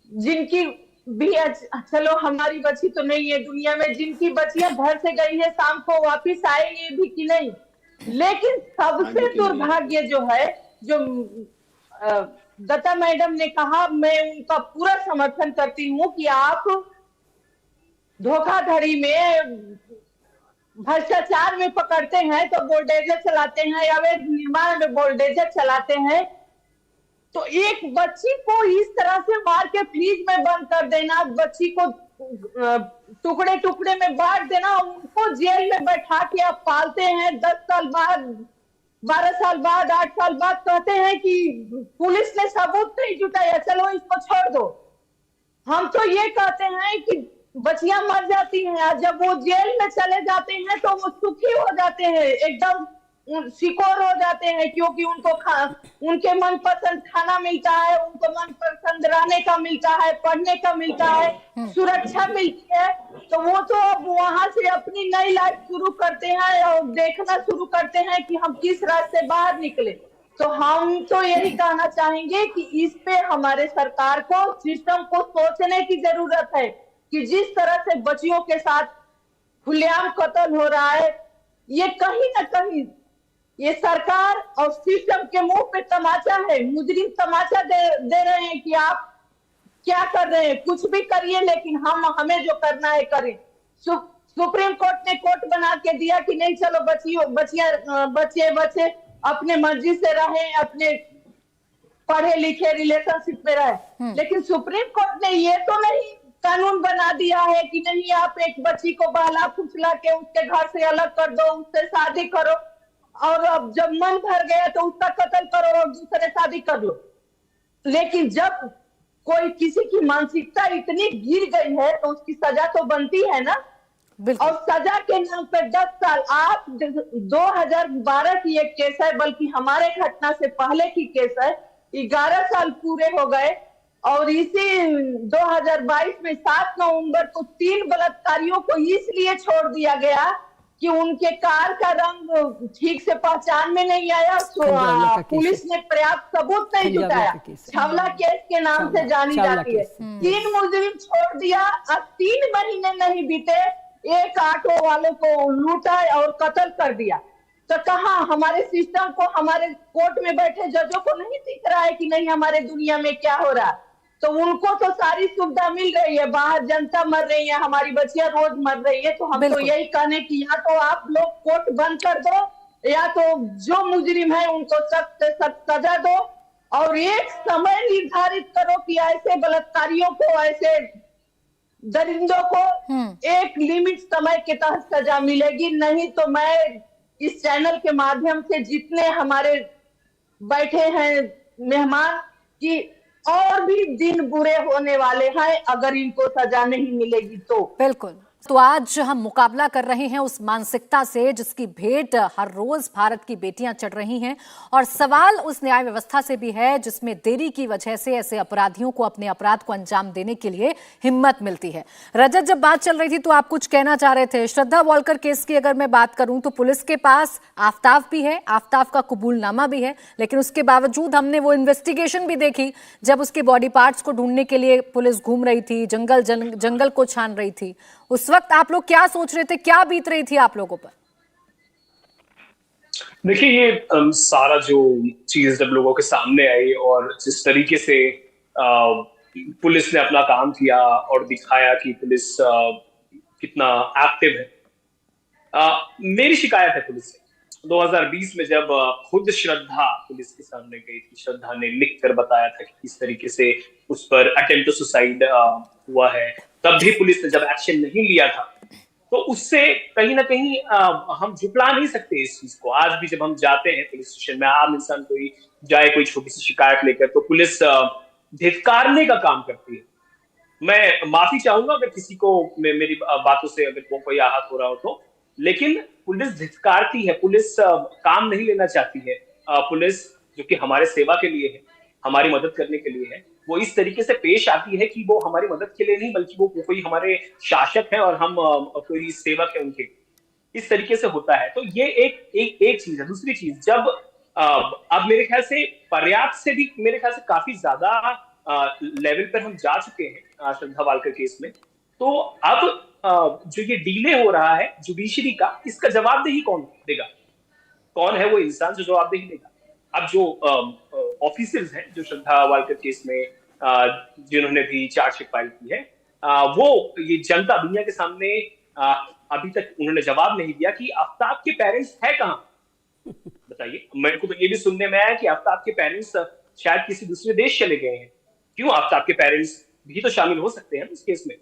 जिनकी भी, चलो हमारी बच्ची तो नहीं है दुनिया में, जिनकी बच्चियां घर से गई है शाम को वापिस आएंगी भी कि नहीं। लेकिन सबसे दुर्भाग्य जो है, जो दत्ता मैडम ने कहा, मैं उनका पूरा समर्थन करती हूँ कि आप धोखाधड़ी में, भ्रष्टाचार में पकड़ते हैं तो बुलडोजर चलाते हैं, अवैध निर्माण में बुलडोजर चलाते हैं, तो एक बच्ची को इस तरह से मार के फ्रीज में बंद कर देना, बच्ची को टुकड़े टुकड़े में बांट देना, उनको जेल में बैठा के आप पालते हैं, 10 साल बाद, 12 साल बाद, 8 साल बाद कहते हैं कि पुलिस ने सबूत नहीं जुटाया, चलो इसको छोड़ दो। हम तो ये कहते हैं कि बच्चियां मर जाती हैं, जब वो जेल में चले जाते हैं तो वो सुखी हो जाते हैं, एकदम सिकोर हो जाते हैं, क्योंकि उनको उनके मनपसंद खाना मिलता है, उनको मनपसंद रहने का मिलता है, पढ़ने का मिलता है, सुरक्षा मिलती है। तो वो तो अब वहां से अपनी नई लाइफ शुरू करते हैं और देखना शुरू करते हैं कि हम किस रास्ते बाहर निकले। तो हम तो यही कहना चाहेंगे कि इस पे हमारे सरकार को, सिस्टम को सोचने की जरूरत है कि जिस तरह से बच्चियों के साथ खुलेआम कत्ल हो रहा है, ये कहीं ना कहीं ये सरकार और सिस्टम के मुंह पे तमाचा है, मुजरिम तमाचा दे रहे हैं कि आप क्या कर रहे हैं, कुछ भी करिए लेकिन हमें जो करना है करें। सुप्रीम कोर्ट ने कोर्ट बना के दिया कि नहीं, चलो बच्चे अपने मर्जी से रहें, अपने पढ़े लिखे रिलेशनशिप में रहे, लेकिन सुप्रीम कोर्ट ने ये तो नहीं कानून बना दिया है कि नहीं, आप एक बच्ची को बहला फुसला के उसके घर से अलग कर दो, उससे शादी करो, और अब जब मन भर गया तो उसका कत्ल करो और दूसरे शादी कर लो। लेकिन जब कोई किसी की मानसिकता इतनी गिर गई है तो उसकी सजा तो बनती है ना। और सजा के नाम पर 10 साल, आप 2012 की एक केस है, बल्कि हमारे घटना से पहले की केस है, 11 साल पूरे हो गए और इसी 2022 में 7 नवंबर को 3 बलात्कारियों को इसलिए छोड़ दिया गया कि उनके कार का रंग ठीक से पहचान में नहीं आया, खंजराला का केस पुलिस ने पर्याप्त सबूत नहीं खंजराला जुटाया। का केस है। छावला केस के नाम से जानी छावला जाती है। केस। 3 मुजरिम छोड़ दिया, अब 3 महीने नहीं बीते, एक ऑटो वाले को लूटा और कत्ल कर दिया। तो कहाँ हमारे सिस्टम को, हमारे कोर्ट में बैठे जजों को नहीं दिख रहा है कि नहीं हमारे दुनिया में क्या हो रहा है? तो उनको तो सारी सुविधा मिल रही है, बाहर जनता मर रही है, हमारी बच्चियां रोज मर रही है। तो हम तो बिल्कुल। यही कहने की या तो आप लोग कोर्ट बंद कर दो, या तो जो मुजरिम है उनको सख्त से सख्त सजा दो, और एक समय निर्धारित करो कि ऐसे बलात्कारियों को, ऐसे दरिंदों को एक लिमिट समय के तहत सजा मिलेगी। नहीं तो मैं इस चैनल के माध्यम से जितने हमारे बैठे हैं मेहमान, कि और भी दिन बुरे होने वाले हैं अगर इनको सजा नहीं मिलेगी तो। बिल्कुल। तो आज हम मुकाबला कर रहे हैं उस मानसिकता से जिसकी भेंट हर रोज भारत की बेटियां चढ़ रही हैं, और सवाल उस न्याय व्यवस्था से भी है जिसमें देरी की वजह से ऐसे अपराधियों को अपने अपराध को अंजाम देने के लिए हिम्मत मिलती है। रजत, जब बात चल रही थी तो आप कुछ कहना चाह रहे थे। श्रद्धा वॉल्कर केस की अगर मैं बात करूं तो पुलिस के पास आफ्ताब भी है, आफ्ताब का कबूलनामा भी है, लेकिन उसके बावजूद हमने वो इन्वेस्टिगेशन भी देखी जब उसके बॉडी पार्ट्स को ढूंढने के लिए पुलिस घूम रही थी, जंगल को छान रही थी। उस वक्त आप लोग क्या सोच रहे थे, क्या बीत रही थी आप लोगों पर? देखिए, ये सारा जो चीज जब लोगों के सामने आई और जिस तरीके से पुलिस ने अपना काम किया और दिखाया कि पुलिस कितना एक्टिव है, मेरी शिकायत है पुलिस से। 2020 में जब खुद श्रद्धा पुलिस के सामने गई थी, श्रद्धा ने लिख कर बताया था कि किस तरीके से उस पर अटेम्प्ट टू सुसाइड हुआ है, तब भी पुलिस ने जब एक्शन नहीं लिया था, तो उससे कहीं ना कहीं हम झुटला नहीं सकते इस चीज को। आज भी जब हम जाते हैं पुलिस स्टेशन में, आम इंसान कोई जाए कोई छोटी सी शिकायत लेकर, तो पुलिस धिक्कारने का काम करती है। मैं माफी चाहूंगा अगर किसी को मेरी बातों से अगर कोई आहत हो रहा हो तो, लेकिन पुलिस धिक्कारती है, पुलिस काम नहीं लेना चाहती है। पुलिस जो कि हमारे सेवा के लिए है, हमारी मदद करने के लिए है, वो इस तरीके से पेश आती है कि वो हमारी मदद के लिए नहीं, बल्कि वो कोई हमारे शासक है और हम कोई सेवक है उनके, इस तरीके से होता है। तो ये एक चीज है। दूसरी चीज, जब अब मेरे ख्याल से पर्याप्त से भी मेरे ख्याल से काफी ज्यादा लेवल पर हम जा चुके हैं श्रद्धा वालकर केस में, तो अब जो ये डीले हो रहा है जुडिशरी का, इसका जवाबदेही कौन देगा? कौन है वो इंसान जो जवाबदेही देगा? अब जो ऑफिसर्स हैं जो श्रद्धा वालकर केस में जिन्होंने भी चार्जशीट फाइल की है, वो ये जनता दुनिया के सामने अभी तक उन्होंने जवाब नहीं दिया कि आफ्ताब के पेरेंट्स है कहाँ। बताइए, मेरे को तो ये भी सुनने में आया कि आफ्ताब के पेरेंट्स शायद किसी दूसरे देश चले गए हैं। क्यों? आफ्ताब के पेरेंट्स भी तो शामिल हो सकते हैं इस केस में।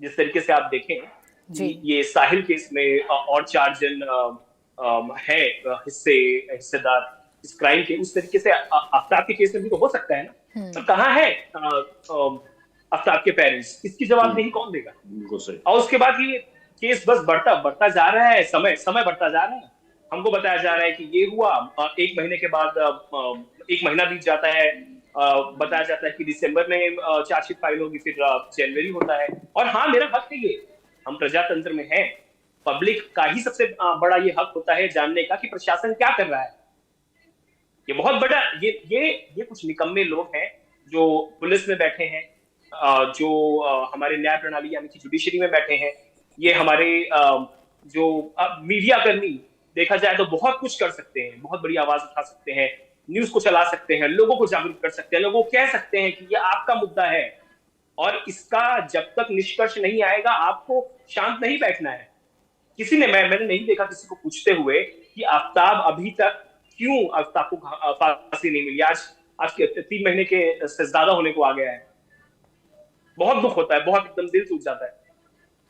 जिस तरीके से आप देखें जी, ये साहिल केस में और 4 जन है हिस्सेदार इस क्राइम के, उस तरीके से आफ्ताब के केस में भी तो हो सकता है ना। तो कहाँ है आफ्ताब के पेरेंट्स? इसकी जवाबदेही कौन देगा? और उसके बाद ये केस बस बढ़ता जा रहा है, समय बढ़ता जा रहा है। हमको बताया जा रहा है कि ये हुआ, 1 महीने के बाद 1 महीना बीत जाता है, बताया जाता है कि दिसंबर में चार्जशीट फाइल होगी, फिर जनवरी होता है। और हाँ, मेरा हक है ये, हम प्रजातंत्र में हैं, पब्लिक का ही सबसे बड़ा ये हक होता है जानने का कि प्रशासन क्या कर रहा है। ये बहुत बड़ा ये कुछ निकम्मे लोग हैं जो पुलिस में बैठे हैं, जो हमारे न्याय प्रणाली यानी कि जुडिशरी में बैठे हैं। ये हमारे जो मीडिया कर्मी, देखा जाए तो बहुत कुछ कर सकते हैं, बहुत बड़ी आवाज उठा सकते हैं, न्यूज को चला सकते हैं, लोगों को जागरूक कर सकते हैं, लोगों को कह सकते हैं कि ये आपका मुद्दा है और इसका जब तक निष्कर्ष नहीं आएगा आपको शांत नहीं बैठना है। किसी ने मैंने नहीं देखा किसी को पूछते हुए कि आफ्ताब अभी तक क्यों आफ्ताब को फांसी नहीं मिली। आज के 3 महीने के से ज्यादा होने को आ गया है। बहुत दुख होता है, बहुत एकदम दिल टूट जाता है।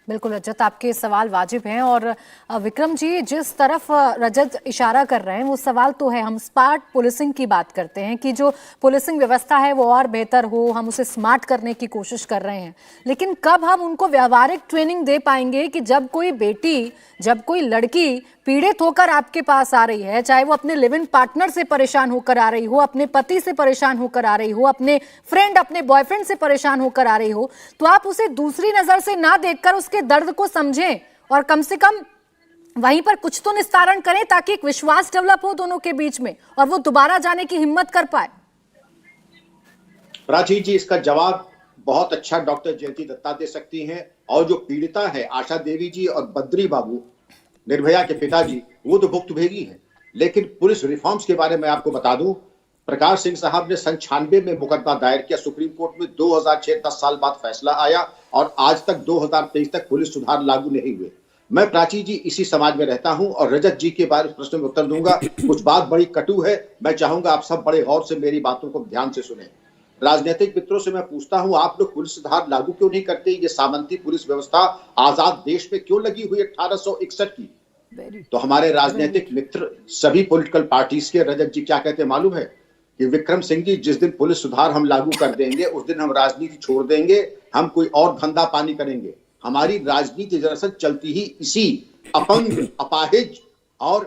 बिल्कुल रजत, आपके सवाल वाजिब हैं। और विक्रम जी, जिस तरफ रजत इशारा कर रहे हैं वो सवाल तो है, हम स्मार्ट पुलिसिंग की बात करते हैं कि जो पुलिसिंग व्यवस्था है वो और बेहतर हो, हम उसे स्मार्ट करने की कोशिश कर रहे हैं, लेकिन कब हम उनको व्यावहारिक ट्रेनिंग दे पाएंगे कि जब कोई बेटी, जब कोई लड़की पीड़ित होकर आपके पास आ रही है, चाहे वो अपने लिव इन पार्टनर से परेशान होकर आ रही हो, अपने पति से परेशान होकर आ रही हो, अपने फ्रेंड, अपने बॉयफ्रेंड से परेशान होकर आ रही हो, तो आप उसे दूसरी नजर से ना देखकर उसके दर्द को समझें और कम से कम वहीं पर कुछ तो निस्तारण करें ताकि एक विश्वास डेवलप हो दोनों के बीच में और वो दोबारा जाने की हिम्मत कर पाए। प्राची जी, इसका जवाब बहुत अच्छा डॉक्टर जयंती दत्ता दे सकती हैं। और जो पीड़िता है आशा देवी जी और बद्री बाबू, निर्भया के पिताजी, वो तो भुक्तभोगी हैं। लेकिन पुलिस रिफॉर्म्स के बारे में आपको बता दूं, प्रकाश सिंह साहब ने सन 96 में मुकदमा दायर किया सुप्रीम कोर्ट में, 2006 10 साल बाद फैसला आया और आज तक 2023 तक पुलिस सुधार लागू नहीं हुए। मैं प्राची जी इसी समाज में रहता हूं और रजत जी के बारे में प्रश्न में उत्तर दूंगा। कुछ बात बड़ी कटु है, मैं चाहूंगा आप सब बड़े गौर से मेरी बातों को ध्यान से सुने। राजनीतिक मित्रों से मैं पूछता हूं, आप लोग पुलिस सुधार लागू क्यों नहीं करते? ये सामंती पुलिस व्यवस्था आजाद देश में क्यों लगी हुई 1861 की? तो हमारे राजनीतिक मित्र सभी पॉलिटिकल पार्टीज के, रजत जी क्या कहते हैं मालूम है कि विक्रम सिंह जी, जिस दिन पुलिस सुधार हम लागू कर देंगे उस दिन हम राजनीति छोड़ देंगे, हम कोई और धंधा पानी करेंगे। हमारी राजनीति दरअसल चलती ही इसी अपंग, अपाहिज और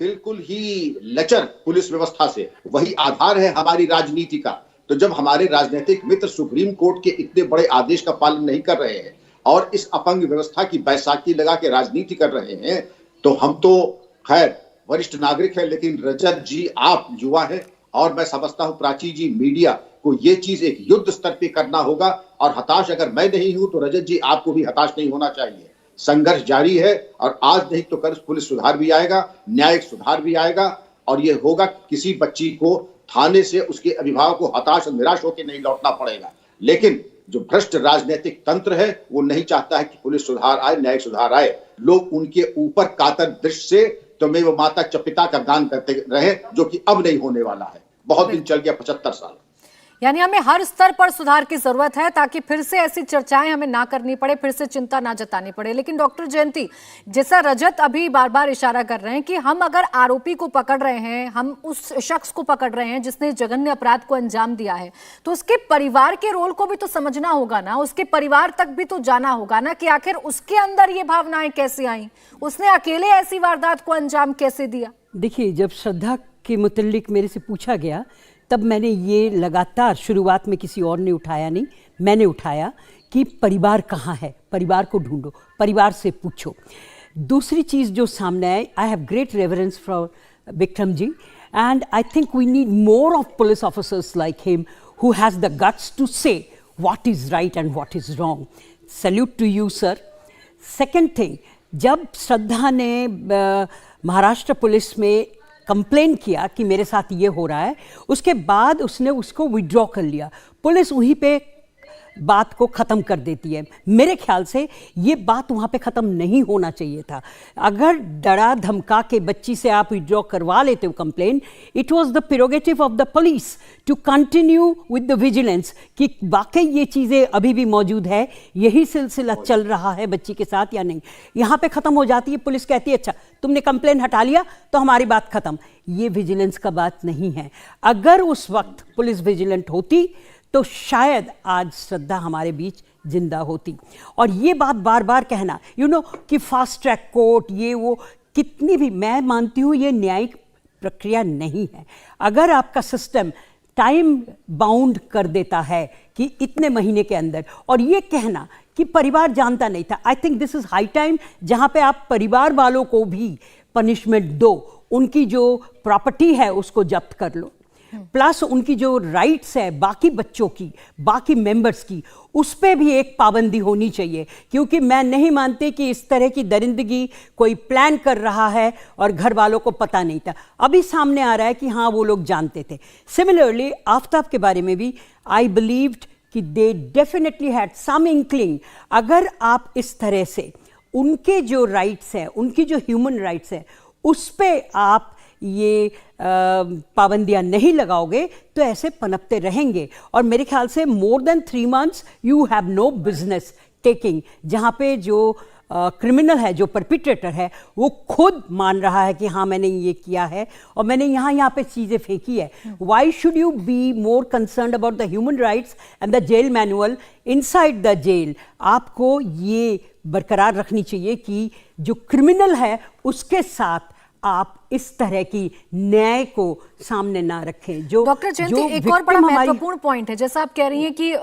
बिल्कुल ही लचर पुलिस व्यवस्था से, वही आधार है हमारी राजनीति का। तो जब हमारे राजनीतिक मित्र सुप्रीम कोर्ट के इतने बड़े आदेश का पालन नहीं कर रहे हैं और इस अपंग व्यवस्था की बैसाखी लगा के राजनीति कर रहे हैं, तो हम तो खैर वरिष्ठ नागरिक है, लेकिन रजत जी आप युवा है और मैं समझता हूं प्राची जी मीडिया को ये चीज एक युद्ध स्तर पे करना होगा। और हताश अगर मैं नहीं हूं तो रजत जी आपको भी हताश नहीं होना चाहिए। संघर्ष जारी है और आज नहीं तो कल पुलिस सुधार भी आएगा, न्यायिक सुधार भी आएगा और ये होगा किसी बच्ची को थाने से उसके अभिभावक को हताश और निराश होकर नहीं लौटना पड़ेगा। लेकिन जो भ्रष्ट राजनीतिक तंत्र है वो नहीं चाहता है कि पुलिस सुधार आए, न्यायिक सुधार आए। लोग उनके ऊपर कातर दृष्टि से तुम्हें वो माता चपिता का गान करते रहे, जो कि अब नहीं होने वाला है। बहुत दिन चल गया, 75 साल। यानी हमें हर स्तर पर सुधार की जरूरत है ताकि फिर से ऐसी चर्चाएं हमें ना करनी पड़े, फिर से चिंता ना जतानी पड़े। लेकिन डॉक्टर जयंती, जैसा रजत अभी बार बार इशारा कर रहे हैं कि हम अगर आरोपी को पकड़ रहे हैं, हम उस शख्स को पकड़ रहे हैं जिसने जघन्य अपराध को अंजाम दिया है, तो उसके परिवार के रोल को भी तो समझना होगा ना, उसके परिवार तक भी तो जाना होगा ना कि आखिर उसके अंदर ये भावनाएं कैसे आई, उसने अकेले ऐसी वारदात को अंजाम कैसे दिया। देखिए, जब श्रद्धा के मुतल्लिक मेरे से पूछा गया तब मैंने ये लगातार, शुरुआत में किसी और ने उठाया नहीं, मैंने उठाया कि परिवार कहाँ है, परिवार को ढूंढो, परिवार से पूछो। दूसरी चीज़ जो सामने आई, I have great reverence for Vikram ji and I think we need more of police officers like him who has the guts to say what is right and what is wrong. Salute to you sir. Second thing, जब श्रद्धा ने Maharashtra police में complain किया कि मेरे साथ ये हो रहा है, उसके बाद उसने उसको विड्रॉ कर लिया। पुलिस वहीं पे बात को ख़त्म कर देती है। मेरे ख्याल से ये बात वहाँ पे ख़त्म नहीं होना चाहिए था। अगर डरा धमका के बच्ची से आप विड्रॉ करवा लेते हो complaint, it was the prerogative of the police to continue with the vigilance कि वाकई ये चीज़ें अभी भी मौजूद है, यही सिलसिला चल रहा है बच्ची के साथ या नहीं। यहाँ पे ख़त्म हो जाती है, पुलिस कहती है अच्छा तुमने कंप्लेन हटा लिया तो हमारी बात ख़त्म। ये विजिलेंस का बात नहीं है। अगर उस वक्त पुलिस विजिलेंट होती तो शायद आज श्रद्धा हमारे बीच जिंदा होती। और ये बात बार बार कहना कि फास्ट ट्रैक कोर्ट ये वो, कितनी भी, मैं मानती हूँ ये न्यायिक प्रक्रिया नहीं है। अगर आपका सिस्टम टाइम बाउंड कर देता है कि इतने महीने के अंदर, और ये कहना कि परिवार जानता नहीं था, I think this is high time जहाँ पे आप परिवार वालों को भी पनिशमेंट दो, उनकी जो प्रॉपर्टी है उसको जब्त कर लो, प्लस उनकी जो राइट्स है बाकी बच्चों की, बाकी मेंबर्स की, उस पर भी एक पाबंदी होनी चाहिए। क्योंकि मैं नहीं मानती कि इस तरह की दरिंदगी कोई प्लान कर रहा है और घर वालों को पता नहीं था। अभी सामने आ रहा है कि हाँ वो लोग जानते थे। सिमिलरली आफ्ताब के बारे में भी आई बिलीव्ड कि they definitely had some inkling. अगर आप इस तरह से उनके जो राइट्स हैं, उनकी जो ह्यूमन राइट्स है, उस पर आप ये पाबंदियां नहीं लगाओगे तो ऐसे पनपते रहेंगे। और मेरे ख्याल से more than 3 months you have no business taking, जहाँ पे जो क्रिमिनल है, जो परपिट्रेटर है, वो खुद मान रहा है कि हाँ मैंने ये किया है और मैंने यहाँ पे चीज़ें फेंकी है। Why should you be more concerned about the human rights and the jail manual inside the jail? आपको ये बरकरार रखनी चाहिए कि जो क्रिमिनल है उसके साथ आप इस तरह की न्याय को सामने ना रखें। जो डॉक्टर जयंती, जो एक और बड़ा victim हमारी- महत्वपूर्ण पॉइंट है, जैसा आप कह रही हैं कि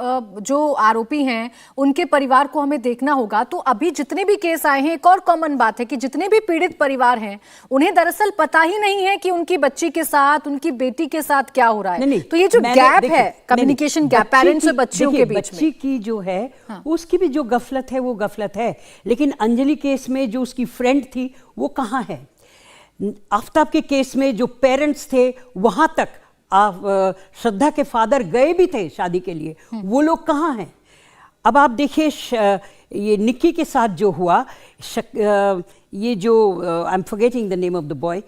जो आरोपी हैं उनके परिवार को हमें देखना होगा। तो अभी जितने भी केस आए हैं, एक और कॉमन बात है कि जितने भी पीड़ित परिवार हैं उन्हें दरअसल पता ही नहीं है कि उनकी बच्ची के साथ, उनकी बेटी के साथ क्या हो रहा है। नहीं, तो ये जो मैंने- गैप देखिए, है, नहीं, कम्युनिकेशन गैप बच्ची पेरेंट्स और की- बच्चियों के देखिए, बीच में, बच्ची की जो है उसकी भी जो गफलत है वो गफलत है, लेकिन अंजलि केस में जो उसकी फ्रेंड थी वो कहाँ है? आफ्ताब के केस में जो पेरेंट्स थे वहां तक श्रद्धा के फादर गए भी थे शादी के लिए, वो लोग कहाँ हैं? अब आप देखिए ये निक्की के साथ जो हुआ, ये जो I am forgetting the name of the boy,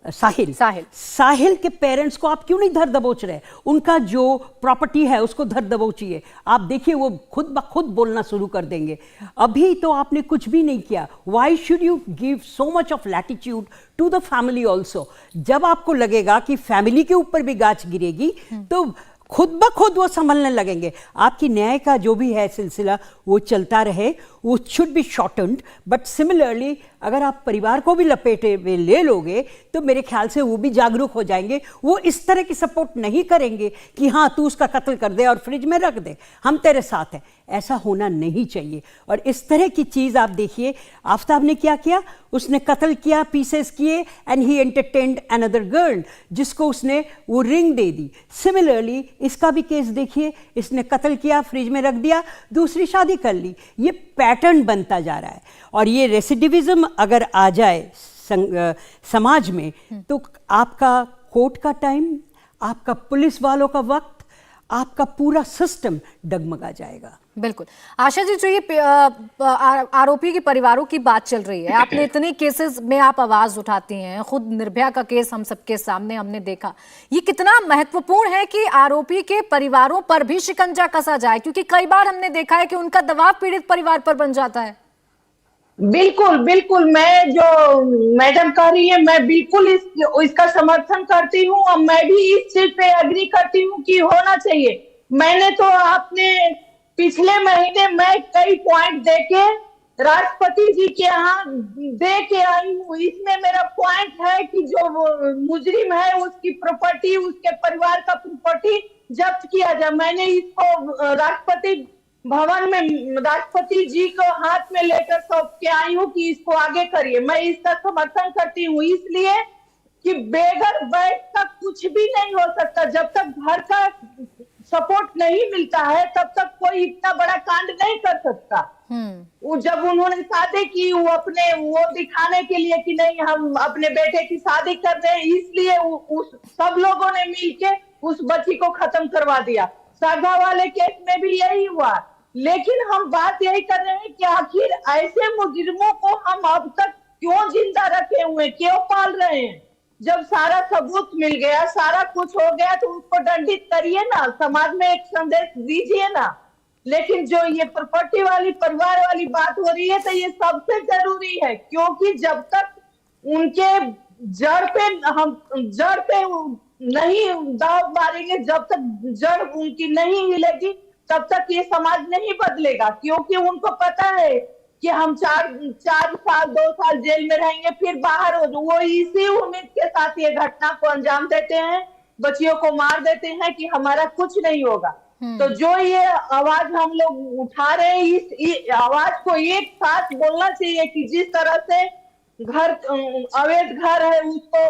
Sahil के पेरेंट्स को आप क्यों नहीं धर दबोच रहे? उनका जो प्रॉपर्टी है उसको धर दबोचिए। आप देखिए वो खुद ब खुद बोलना शुरू कर देंगे। अभी तो आपने कुछ भी नहीं किया। Why should you give so much of latitude to the family also? जब आपको लगेगा कि फैमिली के ऊपर भी गाज गिरेगी तो खुद ब खुद वो संभलने लगेंगे। आपकी न्याय का जो भी है सिलसिला वो चलता रहे, वो should be shortened, but similarly अगर आप परिवार को भी लपेटे में ले लोगे तो मेरे ख्याल से वो भी जागरूक हो जाएंगे। वो इस तरह की सपोर्ट नहीं करेंगे कि हाँ तू उसका कत्ल कर दे और फ्रिज में रख दे, हम तेरे साथ हैं। ऐसा होना नहीं चाहिए। और इस तरह की चीज़ आप देखिए, आफ्ताब ने क्या किया, उसने कत्ल किया, पीसेस किए, and he entertained another girl जिसको उसने वो रिंग दे दी। सिमिलरली इसका भी केस देखिए, इसने कत्ल किया, फ्रिज में रख दिया, दूसरी शादी कर ली। ये पैटर्न बनता जा रहा है और ये रेसिडिविज्म अगर आ जाए समाज में तो आपका कोर्ट का टाइम, आपका पुलिस वालों का वक्त, आपका पूरा सिस्टम डगमगा जाएगा। बिल्कुल। आशा जी, जो ये आरोपी के परिवारों की बात चल रही है, आपने इतने केसेस में आप आवाज उठाती हैं, खुद निर्भया का केस हम सबके सामने हमने देखा, ये कितना महत्वपूर्ण है कि आरोपी के परिवारों पर भी शिकंजा कसा जाए, क्योंकि कई बार हमने देखा है कि उनका दबाव पीड़ित परिवार पर बन जाता है। बिल्कुल बिल्कुल, मैं जो मैडम कह रही है मैं बिल्कुल इसका समर्थन करती हूँ और मैं भी इस चीज पे एग्री करती हूँ कि होना चाहिए। मैंने तो आपने पिछले महीने मैं कई पॉइंट देके राष्ट्रपति जी के यहाँ दे के आई हूँ। इसमें मेरा पॉइंट है कि जो मुजरिम है उसकी प्रॉपर्टी, उसके परिवार का प्रॉपर्टी जब्त किया जाए। मैंने इसको राष्ट्रपति भवन में राष्ट्रपति जी को हाथ में लेकर सौंप के आई हूँ कि इसको आगे करिए। मैं इसका समर्थन करती हूँ इसलिए कि बेगर बैठ का कुछ भी नहीं हो सकता। जब तक घर का सपोर्ट नहीं मिलता है तब तक कोई इतना बड़ा कांड नहीं कर सकता। वो जब उन्होंने शादी की, वो दिखाने के लिए कि नहीं हम अपने बेटे की शादी कर रहे हैं, इसलिए उस सब लोगों ने मिलके उस बच्ची को खत्म करवा दिया। सागा वाले केस में भी यही हुआ। लेकिन हम बात यही कर रहे हैं कि आखिर ऐसे मुजरिमों को हम अब तक क्यों जिंदा रखे हुए, क्यों पाल रहे हैं? जब सारा सबूत मिल गया, सारा कुछ हो गया तो उसको दंडित करिए ना, समाज में एक संदेश दीजिए ना। लेकिन जो ये प्रॉपर्टी वाली, परिवार वाली बात हो रही है तो ये सबसे जरूरी है, क्योंकि जब तक उनके जड़ पे नहीं दाव मारेंगे, जब तक जड़ उनकी नहीं हिलेगी तब तक ये समाज नहीं बदलेगा। क्योंकि उनको पता है कि हम 4 साल 2 साल जेल में रहेंगे फिर बाहर हो जाओ। वो इसी उम्मीद के साथ ये घटना को अंजाम देते हैं, बच्चियों को मार देते हैं कि हमारा कुछ नहीं होगा। तो जो ये आवाज हम लोग उठा रहे हैं, इस आवाज को एक साथ बोलना चाहिए कि जिस तरह से घर अवैध घर है उसको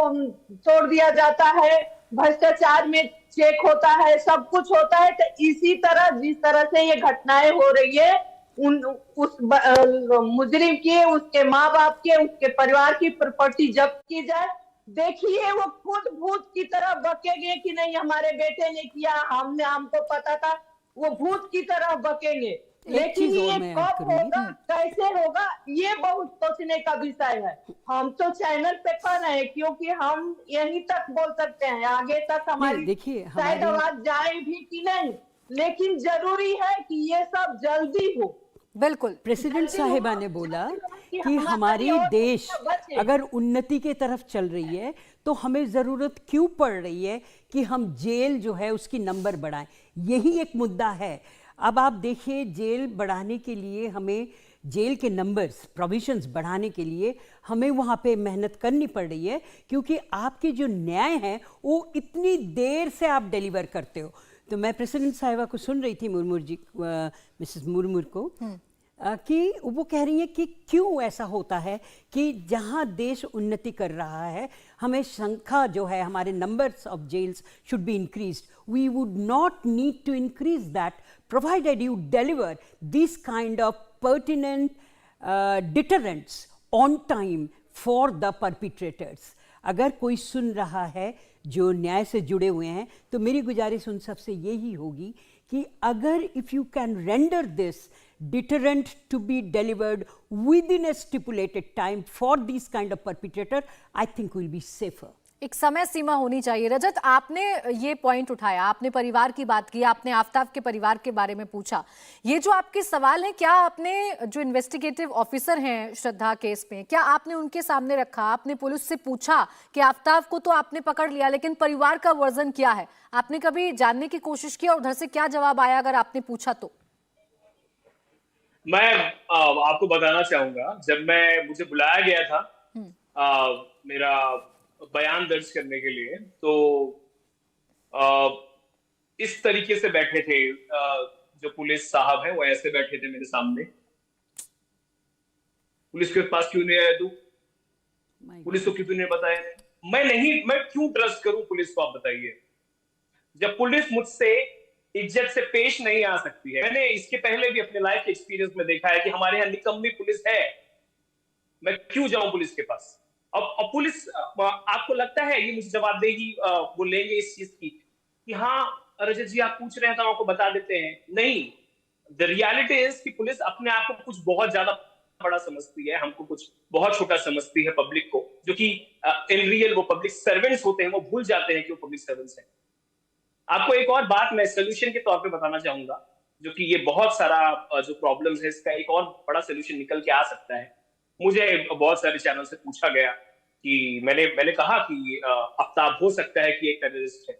तोड़ दिया जाता है, भ्रष्टाचार में चेक होता है, सब कुछ होता है, तो इसी तरह जिस तरह से ये घटनाएं हो रही है उस मुजरिम की, उसके माँ बाप के, उसके परिवार की प्रॉपर्टी जब्त की जाए। देखिए वो खुद भूत की तरह बकेंगे कि नहीं हमारे बेटे ने किया, हमको पता था, वो भूत की तरह बकेंगे। लेकिन ये कब होगा, कैसे होगा, ये बहुत सोचने का विषय है। हम तो चैनल पे कर रहे हैं क्योंकि हम यहीं तक बोल सकते हैं, आगे तक हमारी शायद आवाज जाए भी कि नहीं, लेकिन जरूरी है कि ये सब जल्दी हो। बिल्कुल। प्रेसिडेंट साहिबा ने बोला कि हमारी देश अगर उन्नति के तरफ चल रही है तो हमें ज़रूरत क्यों पड़ रही है कि हम जेल जो है उसकी नंबर बढ़ाएं। यही एक मुद्दा है। अब आप देखिए जेल बढ़ाने के लिए हमें जेल के नंबर्स प्रोविजंस बढ़ाने के लिए हमें वहाँ पे मेहनत करनी पड़ रही है, क्योंकि आपके जो न्याय हैं वो इतनी देर से आप डिलीवर करते हो। तो मैं प्रेसिडेंट साहिबा को सुन रही थी, मिसेस मुर्मू को, कि वो कह रही हैं कि क्यों ऐसा होता है कि जहाँ देश उन्नति कर रहा है हमें संख्या जो है, हमारे numbers of jails should be increased. We would not need to increase that provided you deliver this kind of pertinent deterrents on time for the perpetrators. अगर कोई सुन रहा है जो न्याय से जुड़े हुए हैं, तो मेरी गुजारिश उन सबसे यही होगी कि अगर if you can render this deterrent to be delivered within a stipulated time for these kind of perpetrator, I think we'll be safer. एक समय सीमा होनी चाहिए। रजत, आपने ये पॉइंट उठाया, आपने परिवार की बात की, आपने आफ्ताब के परिवार के बारे में पूछा। ये जो आपके सवाल हैं, क्या आपने जो इन्वेस्टिगेटिव ऑफिसर हैं श्रद्धा केस में, क्या आपने उनके सामने रखा? आपने पुलिस से पूछा कि आफ्ताब को तो आपने पकड़ लिया, लेकिन परिवार का वर्जन क्या है? आपने कभी जानने की कोशिश की और उधर से क्या जवाब आया, अगर आपने पूछा तो? मैं आपको बताना चाहूंगा, जब मुझे बुलाया गया था मेरा बयान दर्ज करने के लिए, तो इस तरीके से बैठे थे जो पुलिस साहब हैं, वो ऐसे बैठे थे मेरे सामने। पुलिस के पास क्यों नहीं आया तू? पुलिस को क्यों नहीं बताया? मैं क्यों ट्रस्ट करूं पुलिस को, आप बताइए। जब पुलिस मुझसे इज्जत से पेश नहीं आ सकती है, मैंने इसके पहले भी अपने लाइफ एक्सपीरियंस में देखा है कि हमारे यहाँ निकम्मी पुलिस है, मैं क्यों जाऊं पुलिस के पास? अब पुलिस, आपको लगता है ये मुझे जवाब देगी, वो लेंगे इस चीज की कि हाँ रजत जी आप पूछ रहे हैं तो आपको बता देते हैं? नहीं, द रियलिटी इज कि पुलिस अपने आप को कुछ बहुत ज्यादा बड़ा समझती है, हमको कुछ बहुत छोटा समझती है, पब्लिक को, जो कि इन रियल वो पब्लिक सर्वेंट्स होते हैं, वो भूल जाते हैं कि वो पब्लिक सर्वेंट्स हैं। आपको एक और बात मैं सोल्यूशन के तौर पे बताना चाहूंगा, जो कि ये बहुत सारा जो प्रॉब्लम्स है इसका एक और बड़ा सोल्यूशन निकल के आ सकता है। मुझे बहुत सारे चैनल से पूछा गया कि मैंने कहा कि आफ्ताब हो सकता है कि एक टेररिस्ट है।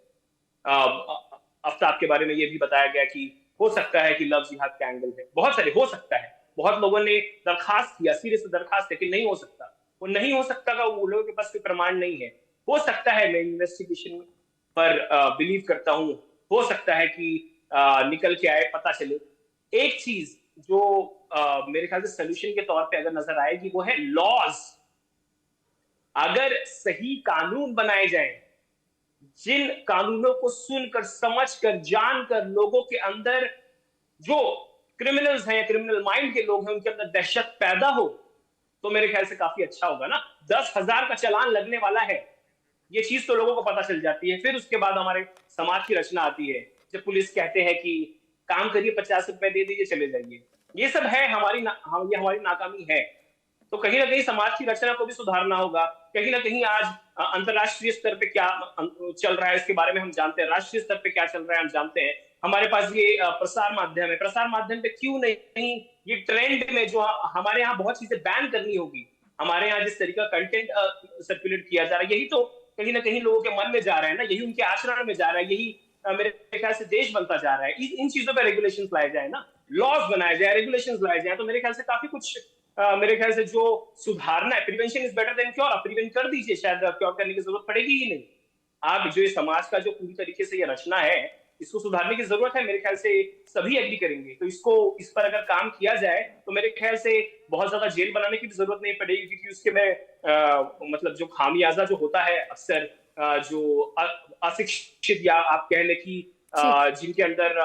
आफ्ताब के बारे में ये भी बताया गया कि हो सकता है कि लव जिहाद का एंगल है। बहुत सारे हो सकता है, बहुत लोगों ने दरखास्त किया, सीरियस दरखास्त है कि नहीं हो सकता। वो नहीं हो सकता का वो लोगों के पास कोई प्रमाण नहीं है। हो सकता है, मैं इन्वेस्टिगेशन पर बिलीव करता हूं, हो सकता है कि निकल के आए, पता चले। एक चीज जो मेरे ख्याल से सोल्यूशन के तौर पे अगर नजर आएगी वो है लॉज। अगर सही कानून बनाए जाएं, जिन कानूनों को सुनकर, समझकर, जानकर लोगों के अंदर, जो क्रिमिनल्स हैं, क्रिमिनल माइंड के लोग हैं, उनके अंदर दहशत पैदा हो, तो मेरे ख्याल से काफी अच्छा होगा ना। 10,000 का चालान लगने वाला है, ये चीज तो लोगों को पता चल जाती है। फिर उसके बाद हमारे समाज की रचना आती है, जब पुलिस कहते हैं कि काम करिए, 50 रुपए दे दीजिए, चले जाइए। ये सब है ये हमारी नाकामी है। तो कहीं ना कहीं समाज की रचना को भी सुधारना होगा। कहीं ना कहीं आज अंतरराष्ट्रीय स्तर पे क्या चल रहा है इसके बारे में हम जानते हैं, राष्ट्रीय स्तर पे क्या चल रहा है हम जानते हैं। हमारे पास ये प्रसार माध्यम है, प्रसार माध्यम पे क्यों नहीं ये ट्रेंड में जो हमारे यहाँ बहुत चीजें बैन करनी होगी। हमारे यहाँ जिस तरीके का कंटेंट सर्कुलेट किया जा रहा है, यही तो कहीं ना कहीं लोगों के मन में जा रहा है ना, यही उनके आचरण में जा रहा है, यही मेरे ख्याल से देश बनता जा रहा है। इन चीजों पे रेगुलेशंस लाए जाए ना, लॉज बनाए जाए, रेगुलेशंस लाए जाए, तो मेरे ख्याल से काफी कुछ मेरे ख्याल से जो सुधारना है, prevention is better than cure. आप प्रिवेंट कर दीजिए, शायद क्योर करने की जरूरत पड़ेगी ही नहीं। आप जो समाज का जो पूरी तरीके से ये रचना है, इसको सुधारने की जरूरत है, मेरे ख्याल से सभी एग्री करेंगे। तो इस पर अगर काम किया जाए तो मेरे ख्याल से बहुत ज्यादा जेल बनाने की भी जरूरत नहीं पड़ेगी, क्योंकि उसके में मतलब जो खामियाजा जो होता है अक्सर जो अशिक्षित या आप कह लें कि जिनके अंदर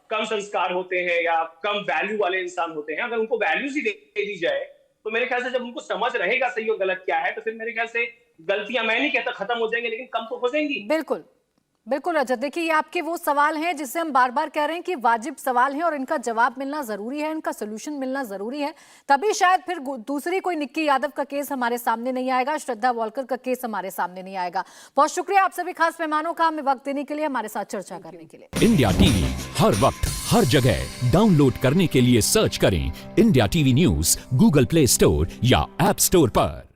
कम संस्कार होते हैं या कम वैल्यू वाले इंसान होते हैं, अगर उनको वैल्यूज ही दे दी जाए तो मेरे ख्याल से जब उनको समझ रहेगा सही और गलत क्या है, तो फिर मेरे ख्याल से गलतियां, मैं नहीं कहता खत्म हो जाएंगी, लेकिन कम तो हो जाएंगी। बिल्कुल बिल्कुल रजत, देखिए ये आपके वो सवाल हैं जिससे हम बार बार कह रहे हैं कि वाजिब सवाल हैं और इनका जवाब मिलना जरूरी है, इनका सोल्यूशन मिलना जरूरी है। तभी शायद फिर दूसरी कोई निक्की यादव का केस हमारे सामने नहीं आएगा, श्रद्धा वॉलकर का केस हमारे सामने नहीं आएगा। बहुत शुक्रिया आप सभी खास मेहमानों का हमें वक्त देने के लिए, हमारे साथ चर्चा करने के लिए। इंडिया टीवी हर वक्त हर जगह डाउनलोड करने के लिए सर्च करें India TV news Google play store या ऐप स्टोर पर।